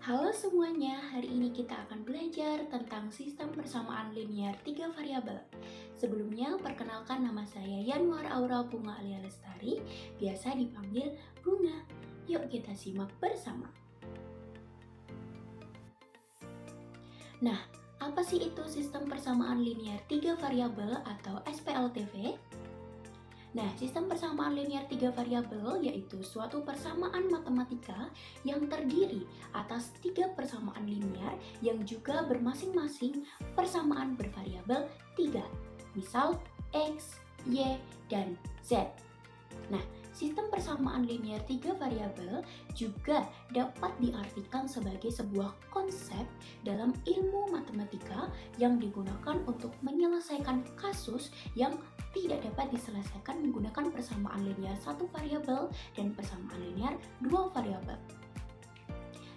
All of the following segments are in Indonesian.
Halo semuanya, hari ini kita akan belajar tentang sistem persamaan linear 3 variabel. Sebelumnya, perkenalkan nama saya Yanwar Aura Bunga Alia Lestari, biasa dipanggil Bunga. Yuk kita simak bersama. Nah, apa sih itu sistem persamaan linear 3 variabel atau SPLTV? Nah, sistem persamaan linear 3 variabel yaitu suatu persamaan matematika yang terdiri atas 3 persamaan linear yang juga bermasing-masing persamaan bervariabel 3. Misal X, Y, dan Z. Nah, sistem persamaan linear 3 variabel juga dapat diartikan sebagai sebuah konsep dalam ilmu matematika yang digunakan untuk menyelesaikan kasus yang tidak dapat diselesaikan menggunakan persamaan linear 1 variabel dan persamaan linear 2 variabel.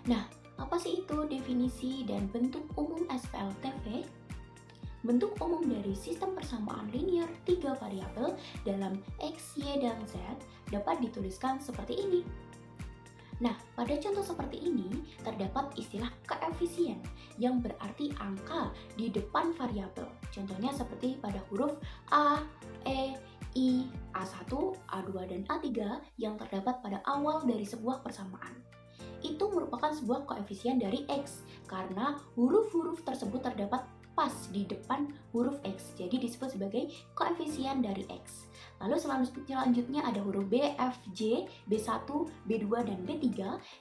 Nah, apa sih itu definisi dan bentuk umum SPLTV? Bentuk umum dari sistem persamaan linear 3 variabel dalam X, Y, dan Z dapat dituliskan seperti ini. Nah, pada contoh seperti ini terdapat istilah koefisien yang berarti angka di depan variabel. Contohnya seperti pada huruf A, E, I, A1, A2, dan A3 yang terdapat pada awal dari sebuah persamaan. Itu merupakan sebuah koefisien dari X karena huruf-huruf tersebut terdapat pas di depan huruf X, jadi disebut sebagai koefisien dari X. Lalu selanjutnya ada huruf B, F, J, B1, B2, dan B3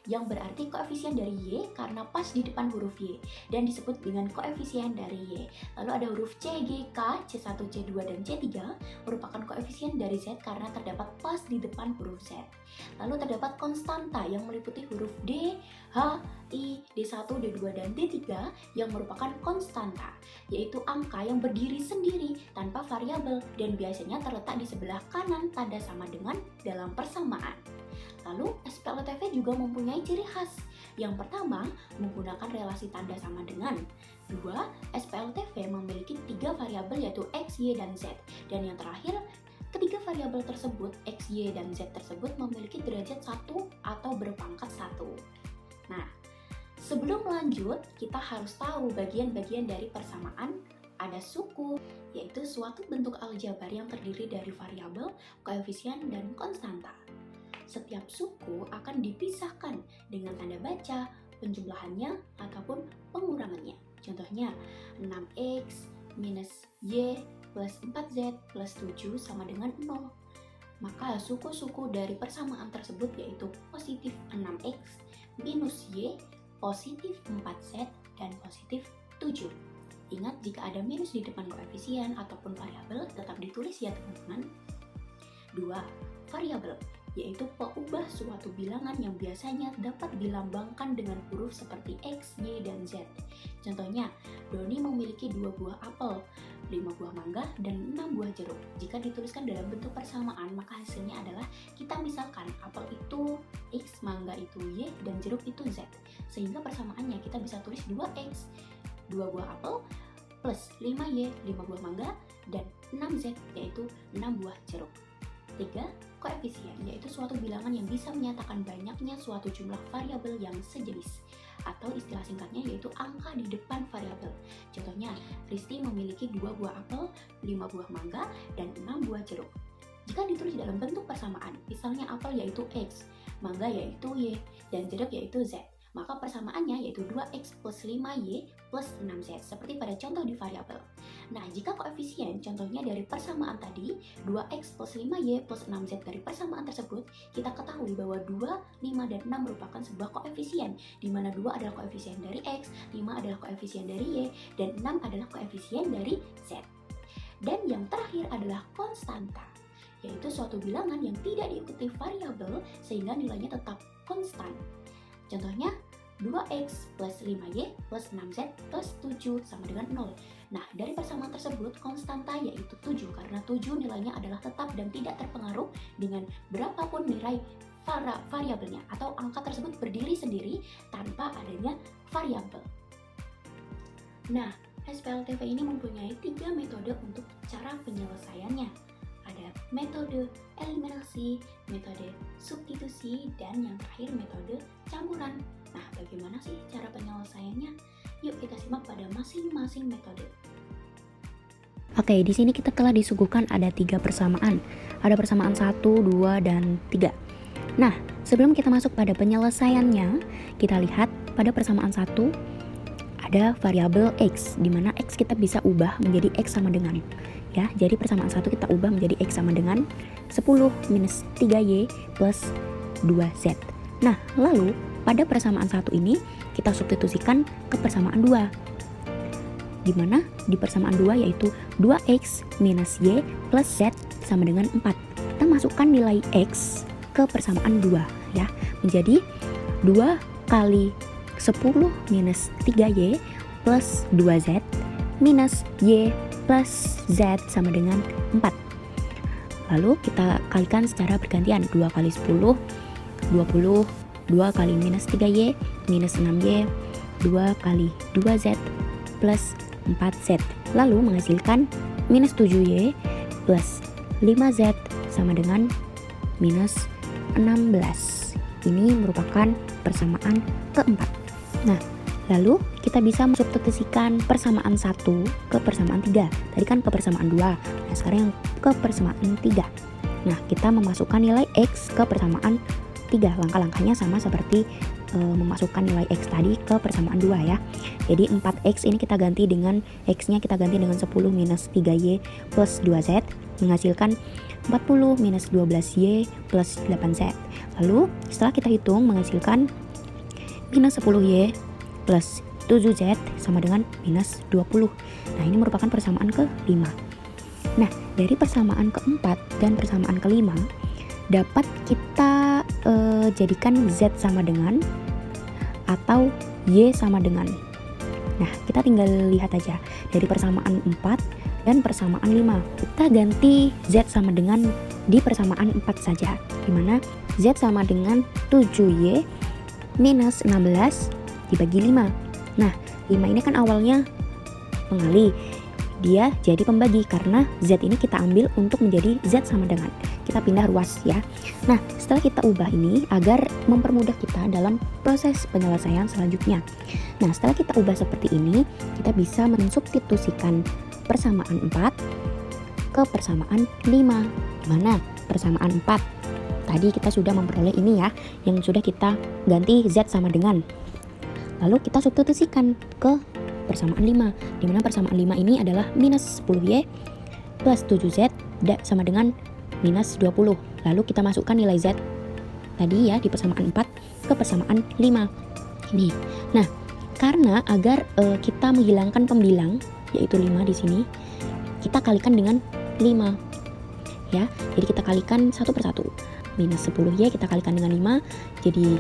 yang berarti koefisien dari Y karena pas di depan huruf Y dan disebut dengan koefisien dari Y. Lalu ada huruf C, G, K, C1, C2, dan C3 merupakan koefisien dari Z karena terdapat pas di depan huruf Z. Lalu terdapat konstanta yang meliputi huruf D, H, I, D1, D2, dan D3 yang merupakan konstanta, yaitu angka yang berdiri sendiri tanpa variabel dan biasanya terletak di sebelah kanan tanda sama dengan dalam persamaan. Lalu SPLTV juga mempunyai ciri khas. Yang pertama, menggunakan relasi tanda sama dengan. Dua, SPLTV memiliki 3 variabel yaitu X, Y, dan Z. Dan yang terakhir, ketiga variabel tersebut, X, Y, dan Z tersebut memiliki derajat 1 atau berpangkat 1. Nah, sebelum lanjut, kita harus tahu bagian-bagian dari persamaan. Ada suku, yaitu suatu bentuk aljabar yang terdiri dari variabel, koefisien, dan konstanta. Setiap suku akan dipisahkan dengan tanda baca, penjumlahannya, ataupun pengurangannya. Contohnya, 6x minus y plus 4z plus 7 sama dengan 0. Maka suku-suku dari persamaan tersebut yaitu positif 6x minus y, positif 4z, dan positif 7. Ingat, jika ada minus di depan koefisien ataupun variabel tetap ditulis ya teman-teman. 2. Variabel, yaitu peubah suatu bilangan yang biasanya dapat dilambangkan dengan huruf seperti X, Y, dan Z. Contohnya, Doni memiliki 2 buah apel, 5 buah mangga, dan 6 buah jeruk. Jika dituliskan dalam bentuk persamaan, maka hasilnya adalah kita misalkan apel itu X, mangga itu Y, dan jeruk itu Z. Sehingga persamaannya kita bisa tulis 2X, 2 buah apel, plus 5Y, 5 buah mangga, dan 6Z, yaitu 6 buah jeruk. 3. Koefisien, yaitu suatu bilangan yang bisa menyatakan banyaknya suatu jumlah variabel yang sejenis, atau istilah singkatnya yaitu angka di depan variabel. Contohnya, Risti memiliki 2 buah apel, 5 buah mangga, dan 6 buah jeruk. Jika ditulis dalam bentuk persamaan, misalnya apel yaitu X, mangga yaitu Y, dan jeruk yaitu Z, maka persamaannya yaitu 2x plus 5y plus 6z, seperti pada contoh di variabel. Nah, jika koefisien, contohnya dari persamaan tadi, 2x plus 5y plus 6z dari persamaan tersebut, kita ketahui bahwa 2, 5, dan 6 merupakan sebuah koefisien, di mana 2 adalah koefisien dari x, 5 adalah koefisien dari y, dan 6 adalah koefisien dari z. Dan yang terakhir adalah konstanta, yaitu suatu bilangan yang tidak diikuti variabel sehingga nilainya tetap konstan. Contohnya, 2x plus 5y plus 6z plus 7 sama dengan 0. Nah, dari persamaan tersebut, konstanta yaitu 7, karena 7 nilainya adalah tetap dan tidak terpengaruh dengan berapapun nilai variabelnya, atau angka tersebut berdiri sendiri tanpa adanya variabel. Nah, SPLTV ini mempunyai 3 metode untuk cara penyelesaiannya. Ada metode eliminasi, metode substitusi, dan yang terakhir metode campuran. Nah, bagaimana sih cara penyelesaiannya? Yuk kita simak pada masing-masing metode. Oke, di sini kita telah disuguhkan ada 3 persamaan. Ada persamaan 1, 2, dan 3. Nah, sebelum kita masuk pada penyelesaiannya, kita lihat pada persamaan 1 ada variabel X, di mana X kita bisa ubah menjadi X sama dengan. Ya, jadi persamaan 1 kita ubah menjadi X sama dengan 10 minus 3Y plus 2Z. Nah, lalu pada persamaan 1 ini kita substitusikan ke persamaan 2. Di mana di persamaan 2 yaitu 2X minus Y plus Z sama dengan 4. Kita masukkan nilai X ke persamaan 2 ya, menjadi 2 kali 10 minus 3Y plus 2Z minus Y plus Z sama dengan 4. Lalu kita kalikan secara bergantian. 2 kali 10 20, 2 kali minus 3Y minus 6Y, 2 kali 2Z plus 4Z, lalu menghasilkan minus 7Y plus 5Z sama dengan minus 16. Ini merupakan persamaan keempat. Nah, lalu kita bisa mensubstitusikan persamaan 1 ke persamaan 3. Tadi kan ke persamaan 2, nah sekarang yang ke persamaan 3. Nah, kita memasukkan nilai X ke persamaan 3. Langkah-langkahnya sama seperti memasukkan nilai X tadi ke persamaan 2 ya. Jadi 4X ini kita ganti dengan X-nya kita ganti dengan 10 minus 3Y plus 2Z, menghasilkan 40 minus 12Y plus 8Z. Lalu setelah kita hitung menghasilkan minus 10Y plus 7Z sama dengan minus 20. Nah, ini merupakan persamaan ke-5. Nah, dari persamaan keempat dan persamaan kelima dapat kita jadikan Z sama dengan atau Y sama dengan. Nah, kita tinggal lihat aja dari persamaan 4 dan persamaan 5. Kita ganti Z sama dengan di persamaan 4 saja, dimana Z sama dengan 7Y minus 16 dibagi 5. Nah, 5 ini kan awalnya pengali, dia jadi pembagi karena Z ini kita ambil untuk menjadi Z sama dengan. Kita pindah ruas ya. Nah, setelah kita ubah ini agar mempermudah kita dalam proses penyelesaian selanjutnya. Nah, setelah kita ubah seperti ini, kita bisa mensubstitusikan persamaan 4 ke persamaan 5. Mana? Persamaan 4. Tadi kita sudah memperoleh ini ya, yang sudah kita ganti Z sama dengan. Lalu kita substitusikan ke persamaan 5, dimana persamaan 5 ini adalah minus 10Y plus 7Z sama dengan minus 20. Lalu kita masukkan nilai Z tadi ya di persamaan 4 ke persamaan 5 ini. Nah, karena agar kita menghilangkan pembilang yaitu 5 di sini, kita kalikan dengan 5 ya. Jadi kita kalikan satu persatu. Minus 10Y kita kalikan dengan 5 jadi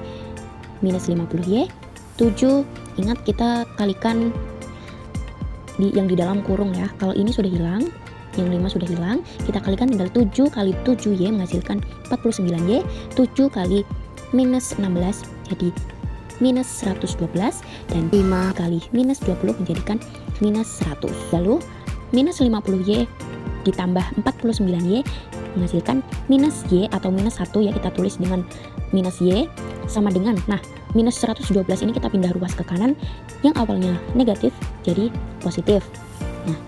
minus 50Y. 7, ingat kita kalikan yang di dalam kurung ya. Kalau ini sudah hilang, yang 5 sudah hilang, kita kalikan tinggal 7 kali 7Y menghasilkan 49Y. 7 kali minus 16 jadi minus 112, dan 5 kali minus 20 menjadikan minus 100. Lalu minus 50Y ditambah 49Y menghasilkan minus Y atau minus 1 ya, kita tulis dengan minus Y sama dengan, nah minus 112 ini kita pindah ruas ke kanan, yang awalnya negatif jadi positif. Nah,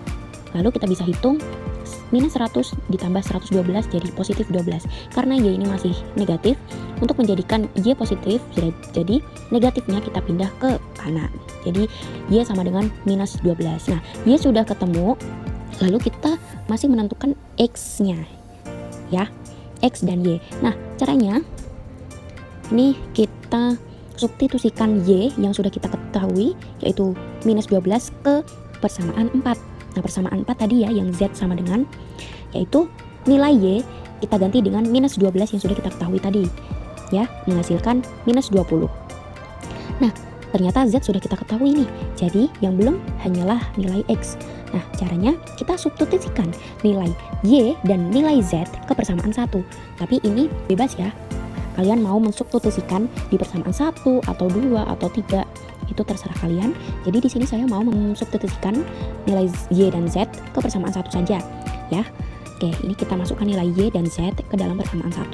lalu kita bisa hitung minus 100 ditambah 112 jadi positif 12. Karena Y ini masih negatif, untuk menjadikan Y positif jadi negatifnya kita pindah ke kanan. Jadi Y sama dengan minus 12. Nah, Y sudah ketemu, lalu kita masih menentukan X-nya ya, X dan Y. Nah, caranya ini kita substitusikan Y yang sudah kita ketahui yaitu minus 12 ke persamaan 4. Nah, persamaan 4 tadi ya yang Z sama dengan, yaitu nilai Y kita ganti dengan minus 12 yang sudah kita ketahui tadi ya, menghasilkan minus 20. Nah, ternyata Z sudah kita ketahui nih, jadi yang belum hanyalah nilai X. Nah, caranya kita substitusikan nilai Y dan nilai Z ke persamaan 1. Tapi ini bebas ya, kalian mau mensubstitusikan di persamaan 1 atau 2 atau 3, itu terserah kalian. Jadi di sini saya mau mensubstitusikan nilai Y dan Z ke persamaan 1 saja ya. Oke, ini kita masukkan nilai Y dan Z ke dalam persamaan 1.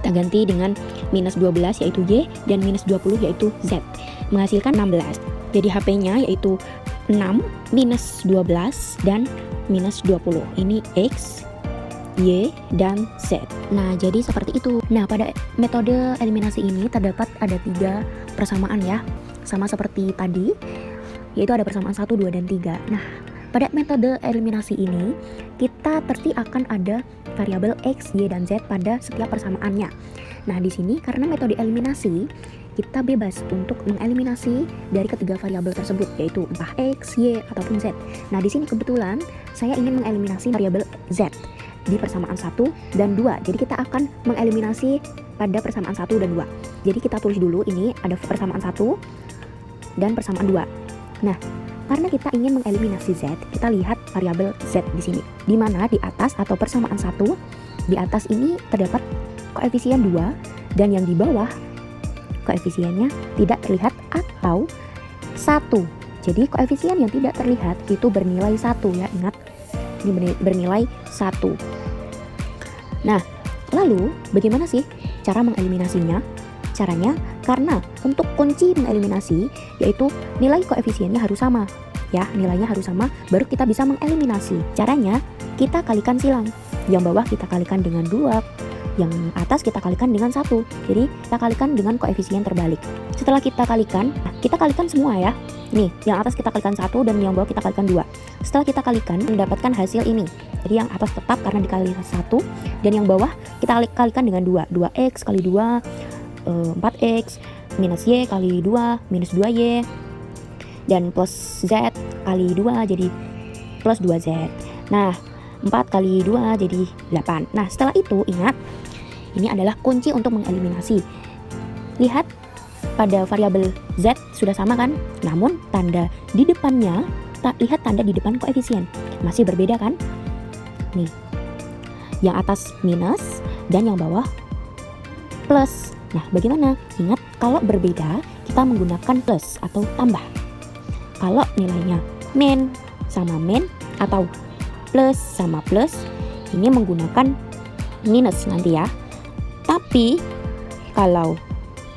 Kita ganti dengan minus 12 yaitu Y dan minus 20 yaitu Z, menghasilkan 16. Jadi HP-nya yaitu 6 minus 12 dan minus 20. Ini X, Y, dan Z. Nah, jadi seperti itu. Nah, pada metode eliminasi ini terdapat ada 3 persamaan ya, sama seperti tadi, yaitu ada persamaan 1, 2, dan 3. Nah, pada metode eliminasi ini, kita pasti akan ada variabel X, Y, dan Z pada setiap persamaannya. Nah, di sini karena metode eliminasi, kita bebas untuk mengeliminasi dari ketiga variabel tersebut, yaitu entah X, Y, ataupun Z. Nah, di sini kebetulan saya ingin mengeliminasi variabel Z di persamaan 1 dan 2. Jadi kita akan mengeliminasi pada persamaan 1 dan 2. Jadi kita tulis dulu ini ada persamaan 1 dan persamaan 2. Nah, karena kita ingin mengeliminasi Z, kita lihat variabel Z di sini. Di mana di atas atau persamaan 1, di atas ini terdapat koefisien 2 dan yang di bawah koefisiennya tidak terlihat atau 1. Jadi koefisien yang tidak terlihat itu bernilai 1 ya, ingat. Ini bernilai 1. Nah, lalu bagaimana sih cara mengeliminasinya? Caranya, karena untuk kunci mengeliminasi yaitu nilai koefisiennya harus sama ya, nilainya harus sama baru kita bisa mengeliminasi. Caranya, kita kalikan silang. Yang bawah kita kalikan dengan 2, yang atas kita kalikan dengan 1. Jadi kita kalikan dengan koefisien terbalik. Setelah kita kalikan semua ya. Nih, yang atas kita kalikan 1 dan yang bawah kita kalikan 2. Setelah kita kalikan, mendapatkan hasil ini. Jadi yang atas tetap karena dikali 1 dan yang bawah kita kalikan dengan 2. 2x kali 2 4x minus Y kali 2 minus 2Y dan plus Z kali 2 jadi plus 2Z. Nah, 4 kali 2 jadi 8. Nah, setelah itu ingat, ini adalah kunci untuk mengeliminasi. Lihat, pada variabel Z sudah sama kan? Namun tanda di depannya, lihat tanda di depan koefisien masih berbeda kan? Nih, yang atas minus dan yang bawah plus. Nah, bagaimana? Ingat, kalau berbeda kita menggunakan plus atau tambah. Kalau nilainya min sama min atau plus sama plus, ini menggunakan minus nanti ya. Tapi kalau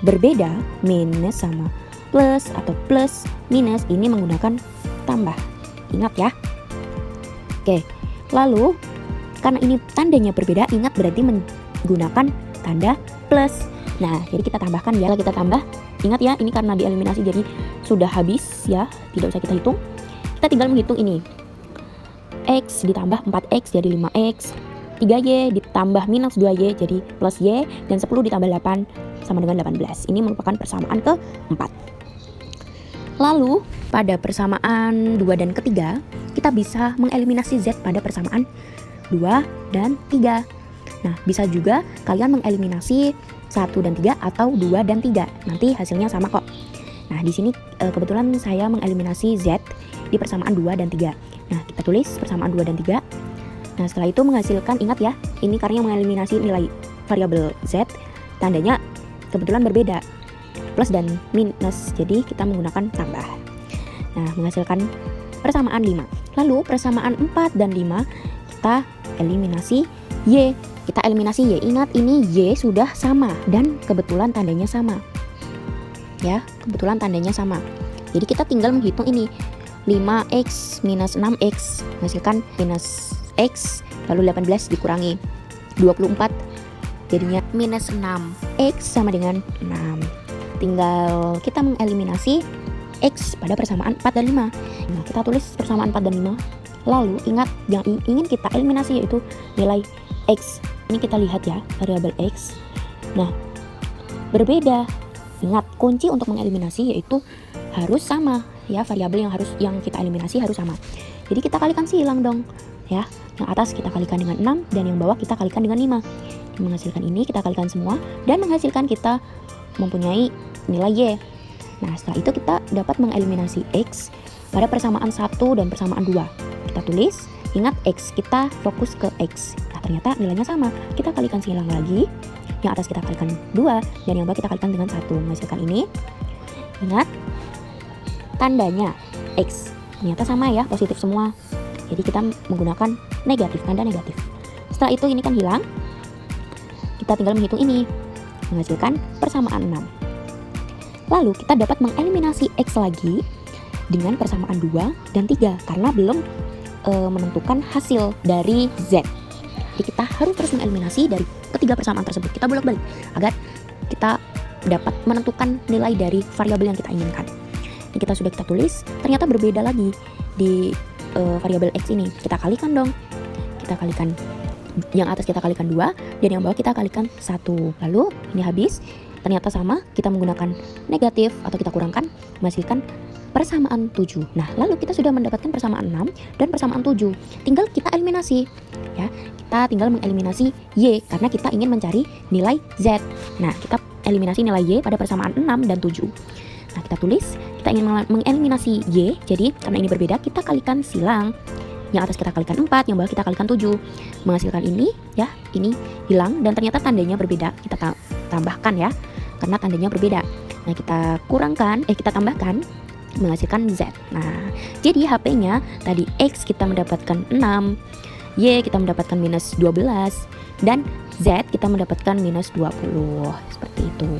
berbeda minus sama plus atau plus minus, ini menggunakan tambah. Ingat ya. Oke, lalu karena ini tandanya berbeda, ingat berarti menggunakan tanda plus. Nah, jadi kita tambahkan ya, kita tambah. Ingat ya, ini karena dieliminasi jadi sudah habis ya, tidak usah kita hitung. Kita tinggal menghitung ini. X ditambah 4x jadi 5x, 3y ditambah minus 2y jadi plus y, dan 10 ditambah 8 sama dengan 18. Ini merupakan persamaan keempat. Lalu pada persamaan 2 dan ketiga, kita bisa mengeliminasi Z pada persamaan 2 dan 3. Nah, bisa juga kalian mengeliminasi 1 dan 3 atau 2 dan 3. Nanti hasilnya sama kok. Nah, di sini kebetulan saya mengeliminasi Z di persamaan 2 dan 3. Nah, kita tulis persamaan 2 dan 3. Nah, setelah itu menghasilkan, ingat ya, ini karena mengeliminasi nilai variabel Z, tandanya kebetulan berbeda. Plus dan minus, jadi kita menggunakan tambah. Nah, menghasilkan persamaan 5. Lalu persamaan 4 dan 5 kita eliminasi Y. Kita eliminasi Y. Ingat, ini Y sudah sama dan kebetulan tandanya sama. Ya, kebetulan tandanya sama. Jadi kita tinggal menghitung ini. 5x minus 6x menghasilkan minus x, lalu 18 dikurangi 24 jadinya minus 6. X sama dengan 6. Tinggal kita mengeliminasi X pada persamaan 4 dan 5. Nah, kita tulis persamaan 4 dan 5. Lalu ingat, yang ingin kita eliminasi yaitu nilai X. Ini kita lihat ya, variabel X. Nah, berbeda. Ingat, kunci untuk mengeliminasi yaitu harus sama ya, variabel yang kita eliminasi harus sama. Jadi kita kalikan silang dong ya. Yang atas kita kalikan dengan 6 dan yang bawah kita kalikan dengan 5. Menghasilkan ini kita kalikan semua dan menghasilkan kita mempunyai nilai Y. Nah, setelah itu kita dapat mengeliminasi X pada persamaan 1 dan persamaan 2. Kita tulis, ingat X, kita fokus ke X. Nah, ternyata nilainya sama. Kita kalikan silang lagi. Yang atas kita kalikan 2 dan yang bawah kita kalikan dengan 1. Menghasilkan ini. Ingat, tandanya X. Ternyata sama ya, positif semua. Jadi kita menggunakan negatif, tanda negatif. Setelah itu ini kan hilang. kita tinggal menghitung ini, menghasilkan persamaan 6. Lalu kita dapat mengeliminasi X lagi dengan persamaan 2 dan 3 karena belum menentukan hasil dari Z. Jadi kita harus terus mengeliminasi dari ketiga persamaan tersebut. Kita bolak-balik agar kita dapat menentukan nilai dari variabel yang kita inginkan. Ini kita tulis, ternyata berbeda lagi di variabel X ini. Kita kalikan dong. Kita kalikan yang atas, kita kalikan 2 dan yang bawah kita kalikan 1. Lalu ini habis, ternyata sama, kita menggunakan negatif atau kita kurangkan, menghasilkan persamaan 7. Nah, lalu kita sudah mendapatkan persamaan 6 dan persamaan 7. Tinggal kita eliminasi. Ya, kita tinggal mengeliminasi Y karena kita ingin mencari nilai Z. Nah, kita eliminasi nilai Y pada persamaan 6 dan 7. Nah, kita tulis, kita ingin mengeliminasi Y. Jadi, karena ini berbeda, kita kalikan silang. Yang atas kita kalikan 4, yang bawah kita kalikan 7. Menghasilkan ini, ya, ini hilang dan ternyata tandanya berbeda. Kita tambahkan ya, karena tandanya berbeda. Nah, kita tambahkan menghasilkan Z. Nah, jadi HP-nya tadi X kita mendapatkan 6, Y kita mendapatkan minus 12, dan Z kita mendapatkan minus 20. Seperti itu.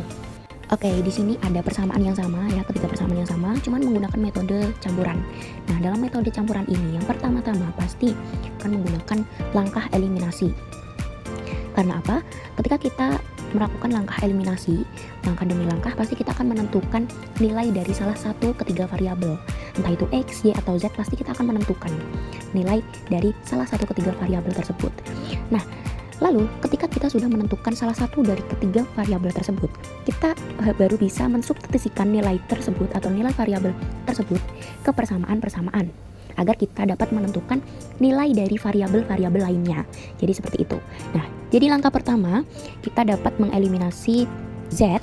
Oke, di sini ada persamaan yang sama ya, ketiga persamaan yang sama, cuman menggunakan metode campuran. Nah, dalam metode campuran ini yang pertama-tama pasti akan menggunakan langkah eliminasi. Karena apa? Ketika kita melakukan langkah eliminasi, langkah demi langkah, pasti kita akan menentukan nilai dari salah satu ketiga variabel. Entah itu X, Y, atau Z, pasti kita akan menentukan nilai dari salah satu ketiga variabel tersebut. Nah, lalu ketika kita sudah menentukan salah satu dari ketiga variabel tersebut, kita baru bisa mensubstitusikan nilai tersebut atau nilai variabel tersebut ke persamaan-persamaan agar kita dapat menentukan nilai dari variabel-variabel lainnya. Jadi seperti itu. Nah, jadi langkah pertama kita dapat mengeliminasi Z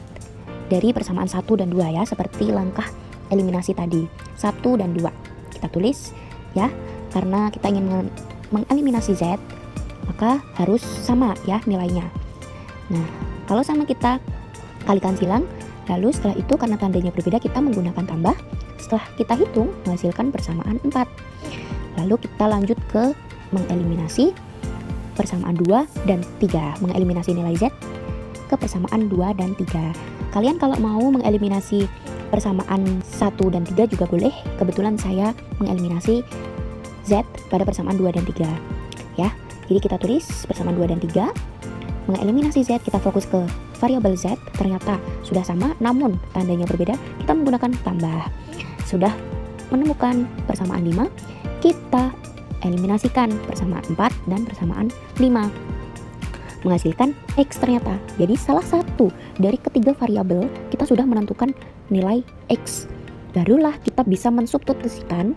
dari persamaan 1 dan 2 ya, seperti langkah eliminasi tadi, 1 dan 2. Kita tulis ya, karena kita ingin mengeliminasi Z, maka harus sama ya nilainya. Nah, kalau sama kita kalikan silang, lalu setelah itu karena tandanya berbeda kita menggunakan tambah. Setelah kita hitung menghasilkan persamaan 4. Lalu kita lanjut ke mengeliminasi persamaan 2 dan 3, mengeliminasi nilai Z ke persamaan 2 dan 3. Kalian kalau mau mengeliminasi persamaan 1 dan 3 juga boleh. Kebetulan saya mengeliminasi Z pada persamaan 2 dan 3 ya. Jadi kita tulis persamaan 2 dan 3, mengeliminasi Z, kita fokus ke variabel Z, ternyata sudah sama namun tandanya berbeda, kita menggunakan tambah. Sudah menemukan persamaan 5, kita eliminasikan persamaan 4 dan persamaan 5, menghasilkan X ternyata. Jadi salah satu dari ketiga variabel kita sudah menentukan nilai X. Barulah kita bisa mensubstitusikan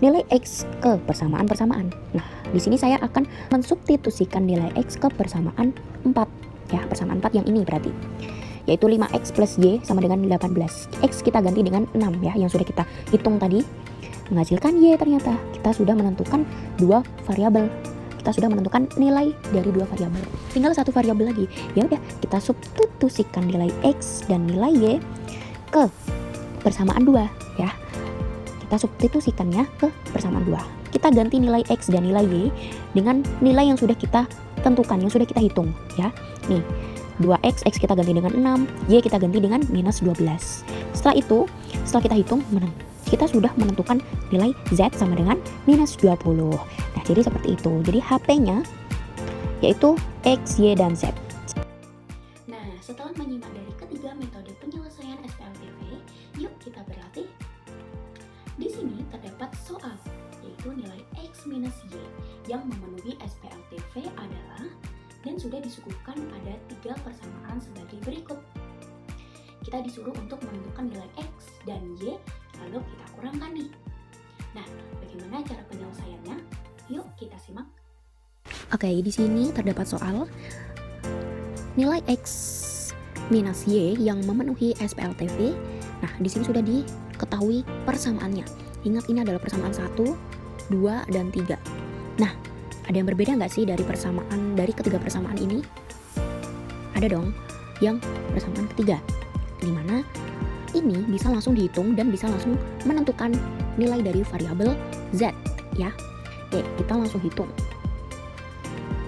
nilai X ke persamaan-persamaan. Nah, di sini saya akan mensubstitusikan nilai X ke persamaan 4 ya, persamaan 4 yang ini berarti, yaitu 5X plus Y sama dengan 18. X kita ganti dengan 6 ya, yang sudah kita hitung tadi, menghasilkan Y ternyata. Kita sudah menentukan dua variabel. Kita sudah menentukan nilai dari dua variabel. Tinggal satu variabel lagi. Ya udah, kita substitusikan nilai X dan nilai Y ke persamaan 2 ya. Kita substitusikannya ke persamaan 2. Kita ganti nilai X dan nilai Y dengan nilai yang sudah kita tentukan, yang sudah kita hitung ya. Nih, 2X, X kita ganti dengan 6, Y kita ganti dengan minus 12. Setelah itu, setelah kita hitung, kita sudah menentukan nilai Z sama dengan minus 20. Nah, jadi seperti itu. Jadi HP-nya yaitu X, Y, dan Z. Nah, setelah menyimak dari ketiga metode penyelesaian SPLTV, yuk kita berlatih. Di sini terdapat soal, yaitu nilai X minus Y yang memenuhi SPLTV adalah, dan sudah disuguhkan pada 3 persamaan sebagai berikut. Kita disuruh untuk menentukan nilai X dan Y, lalu kita kurangkan nih. Nah, bagaimana cara penyelesaiannya? Yuk kita simak. Oke, di sini terdapat soal nilai X minus Y yang memenuhi SPLTV. Nah, di sini sudah diketahui persamaannya. Ingat, ini adalah persamaan 1, 2, dan 3. Nah, ada yang berbeda nggak sih dari ketiga persamaan ini? Ada dong, yang persamaan ketiga, dimana ini bisa langsung dihitung dan bisa langsung menentukan nilai dari variabel Z ya. Oke, kita langsung hitung.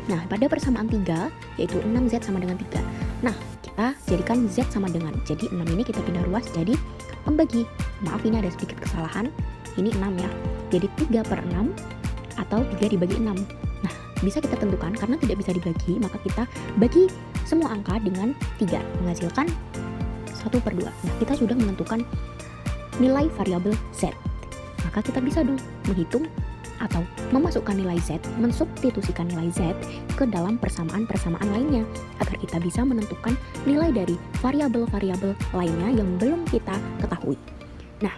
Nah, pada persamaan 3, yaitu 6Z sama dengan 3. Nah, kita jadikan Z sama dengan, jadi 6 ini kita pindah ruas jadi pembagi. Maaf, ini ada sedikit kesalahan, ini 6 ya. Jadi 3/6 atau 3 dibagi 6. Nah, bisa kita tentukan karena tidak bisa dibagi, maka kita bagi semua angka dengan 3, menghasilkan 1/2. Nah, kita sudah menentukan nilai variabel Z. Maka kita bisa dong menghitung atau memasukkan nilai Z, mensubstitusikan nilai Z ke dalam persamaan-persamaan lainnya agar kita bisa menentukan nilai dari variabel-variabel lainnya yang belum kita ketahui. Nah,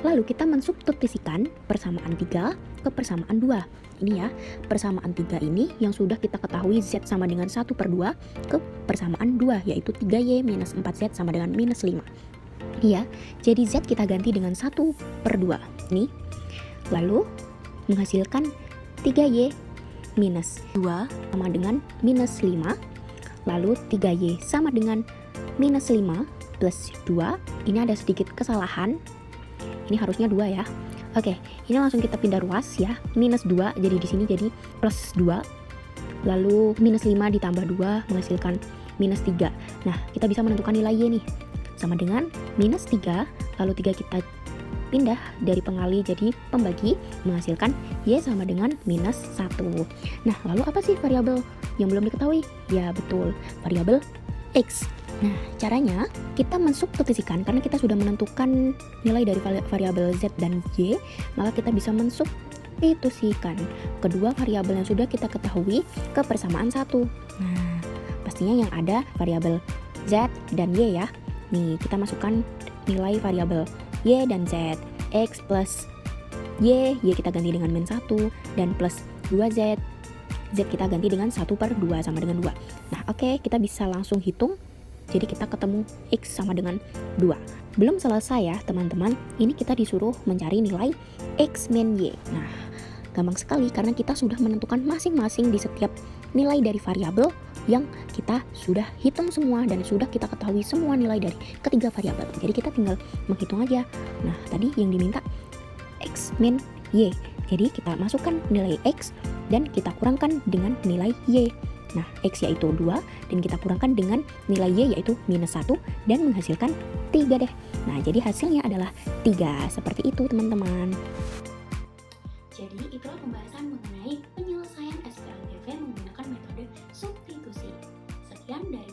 lalu kita mensubstitusikan persamaan 3 ke persamaan 2. Ini ya, persamaan 3 ini yang sudah kita ketahui Z sama dengan 1/2 ke persamaan 2, yaitu 3Y minus 4Z sama dengan minus 5. Iya, jadi Z kita ganti dengan 1/2. Nih, lalu menghasilkan 3Y minus 2 sama dengan minus 5. Lalu 3Y sama dengan minus 5 plus 2. Ini ada sedikit kesalahan. Ini harusnya 2 ya. Oke, ini langsung kita pindah ruas ya. Minus 2, jadi di sini jadi plus 2. Lalu minus 5 ditambah 2 menghasilkan minus 3. Nah, kita bisa menentukan nilai Y nih. Sama dengan minus 3, lalu 3 kita pindah dari pengali jadi pembagi, menghasilkan Y sama dengan minus 1. Nah, lalu apa sih variabel yang belum diketahui? Ya betul, variabel X. Nah, caranya kita mensubstitusikan karena kita sudah menentukan nilai dari variabel Z dan Y, maka kita bisa mensubstitusikan kedua variabel yang sudah kita ketahui ke persamaan 1. Nah, pastinya yang ada variabel Z dan Y ya. Nih, kita masukkan nilai variabel Y dan Z. X plus Y kita ganti dengan min 1, dan plus 2Z. Z kita ganti dengan 1/2 sama dengan 2. Nah, oke, kita bisa langsung hitung. Jadi kita ketemu X sama dengan 2. Belum selesai ya teman-teman. Ini kita disuruh mencari nilai X min Y. Nah, gampang sekali karena kita sudah menentukan masing-masing di setiap nilai dari variabel yang kita sudah hitung semua dan sudah kita ketahui semua nilai dari ketiga variabel. Jadi kita tinggal menghitung aja. Nah, tadi yang diminta X min Y. Jadi kita masukkan nilai X dan kita kurangkan dengan nilai Y. Nah, X yaitu 2 dan kita kurangkan dengan nilai Y yaitu minus 1 dan menghasilkan 3 deh. Nah, jadi hasilnya adalah 3. Seperti itu teman-teman. Jadi itulah pembahasan mengenai penyelesaian SPLTV menggunakan metode substitusi. Sekian dari